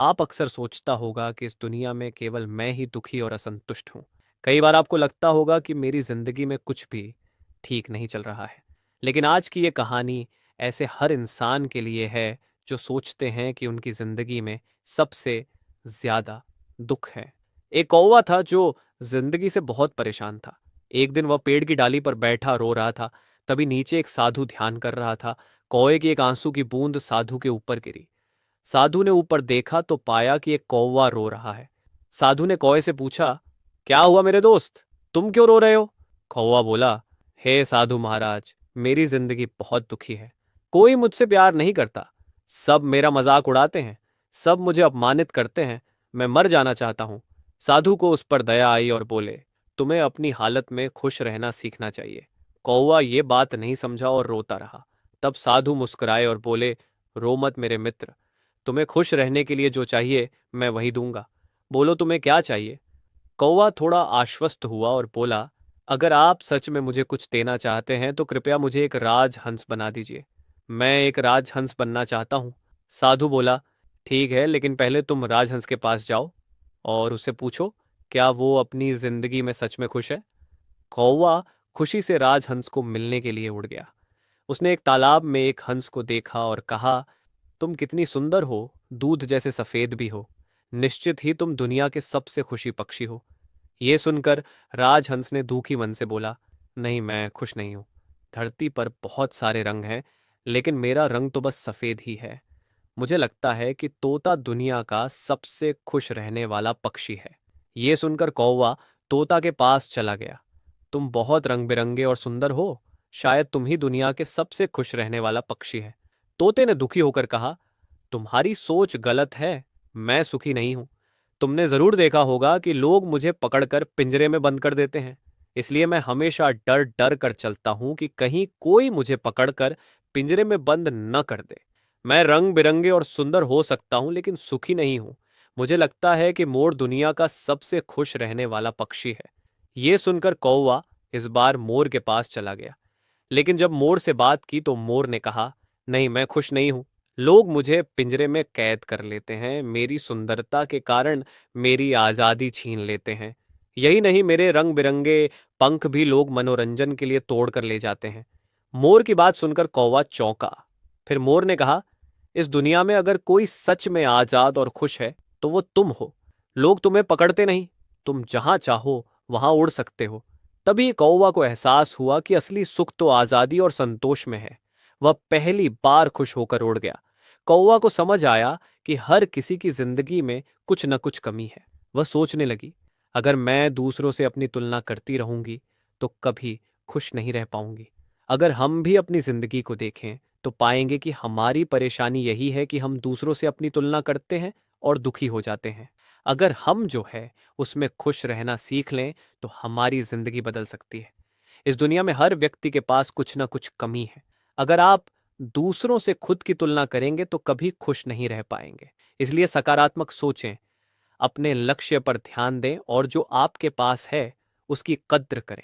आप अक्सर सोचता होगा कि इस दुनिया में केवल मैं ही दुखी और असंतुष्ट हूँ। कई बार आपको लगता होगा कि मेरी जिंदगी में कुछ भी ठीक नहीं चल रहा है। लेकिन आज की ये कहानी ऐसे हर इंसान के लिए है जो सोचते हैं कि उनकी जिंदगी में सबसे ज्यादा दुख है। एक कौवा था जो जिंदगी से बहुत परेशान था। एक दिन वह पेड़ की डाली पर बैठा रो रहा था। तभी नीचे एक साधु ध्यान कर रहा था। कौवे की एक आंसू की बूंद साधु के ऊपर गिरी। साधु ने ऊपर देखा तो पाया कि एक कौवा रो रहा है। साधु ने कौवे से पूछा, क्या हुआ मेरे दोस्त, तुम क्यों रो रहे हो? कौवा बोला, हे साधु महाराज, मेरी जिंदगी बहुत दुखी है। कोई मुझसे प्यार नहीं करता। सब मेरा मजाक उड़ाते हैं। सब मुझे अपमानित करते हैं। मैं मर जाना चाहता हूँ। साधु को उस पर दया आई और बोले, तुम्हें अपनी हालत में खुश रहना सीखना चाहिए। कौवा ये बात नहीं समझा और रोता रहा। तब साधु मुस्कुराए और बोले, रो मत मेरे मित्र। तुम्हें खुश रहने के लिए जो चाहिए मैं वही दूंगा। बोलो तुम्हें क्या चाहिए? कौवा थोड़ा आश्वस्त हुआ और बोला, अगर आप सच में मुझे कुछ देना चाहते हैं तो कृपया मुझे एक राजहंस बना दीजिए। मैं एक राजहंस बनना चाहता हूँ। साधु बोला, ठीक है, लेकिन पहले तुम राजहंस के पास जाओ और उससे पूछो क्या वो अपनी जिंदगी में सच में खुश है। कौवा खुशी से राजहंस को मिलने के लिए उड़ गया। उसने एक तालाब में एक हंस को देखा और कहा, तुम कितनी सुंदर हो, दूध जैसे सफेद भी हो। निश्चित ही तुम दुनिया के सबसे खुशी पक्षी हो। ये सुनकर राजहंस ने दुखी मन से बोला, नहीं, मैं खुश नहीं हूं। धरती पर बहुत सारे रंग हैं, लेकिन मेरा रंग तो बस सफेद ही है। मुझे लगता है कि तोता दुनिया का सबसे खुश रहने वाला पक्षी है। ये सुनकर कौवा तोता के पास चला गया। तुम बहुत रंग बिरंगे और सुंदर हो। शायद तुम ही दुनिया के सबसे खुश रहने वाला पक्षी है। तोते ने दुखी होकर कहा, तुम्हारी सोच गलत है। मैं सुखी नहीं हूं। तुमने जरूर देखा होगा कि लोग मुझे पकड़कर पिंजरे में बंद कर देते हैं। इसलिए मैं हमेशा डर डर कर चलता हूं कि कहीं कोई मुझे पकड़कर पिंजरे में बंद न कर दे। मैं रंग बिरंगे और सुंदर हो सकता हूं, लेकिन सुखी नहीं हूं। मुझे लगता है कि मोर दुनिया का सबसे खुश रहने वाला पक्षी है। ये सुनकर कौवा इस बार मोर के पास चला गया। लेकिन जब मोर से बात की तो मोर ने कहा, नहीं, मैं खुश नहीं हूं। लोग मुझे पिंजरे में कैद कर लेते हैं। मेरी सुंदरता के कारण मेरी आजादी छीन लेते हैं। यही नहीं, मेरे रंग बिरंगे पंख भी लोग मनोरंजन के लिए तोड़ कर ले जाते हैं। मोर की बात सुनकर कौवा चौंका। फिर मोर ने कहा, इस दुनिया में अगर कोई सच में आजाद और खुश है तो वो तुम हो। लोग तुम्हें पकड़ते नहीं। तुम जहां चाहो वहां उड़ सकते हो। तभी कौवा को एहसास हुआ कि असली सुख तो आजादी और संतोष में है। वह पहली बार खुश होकर उड़ गया। कौवा को समझ आया कि हर किसी की जिंदगी में कुछ न कुछ कमी है। वह सोचने लगी, अगर मैं दूसरों से अपनी तुलना करती रहूंगी तो कभी खुश नहीं रह पाऊंगी। अगर हम भी अपनी जिंदगी को देखें तो पाएंगे कि हमारी परेशानी यही है कि हम दूसरों से अपनी तुलना करते हैं और दुखी हो जाते हैं। अगर हम जो है उसमें खुश रहना सीख लें तो हमारी जिंदगी बदल सकती है। इस दुनिया में हर व्यक्ति के पास कुछ ना कुछ कमी है। अगर आप दूसरों से खुद की तुलना करेंगे तो कभी खुश नहीं रह पाएंगे। इसलिए सकारात्मक सोचें, अपने लक्ष्य पर ध्यान दें और जो आपके पास है उसकी कद्र करें।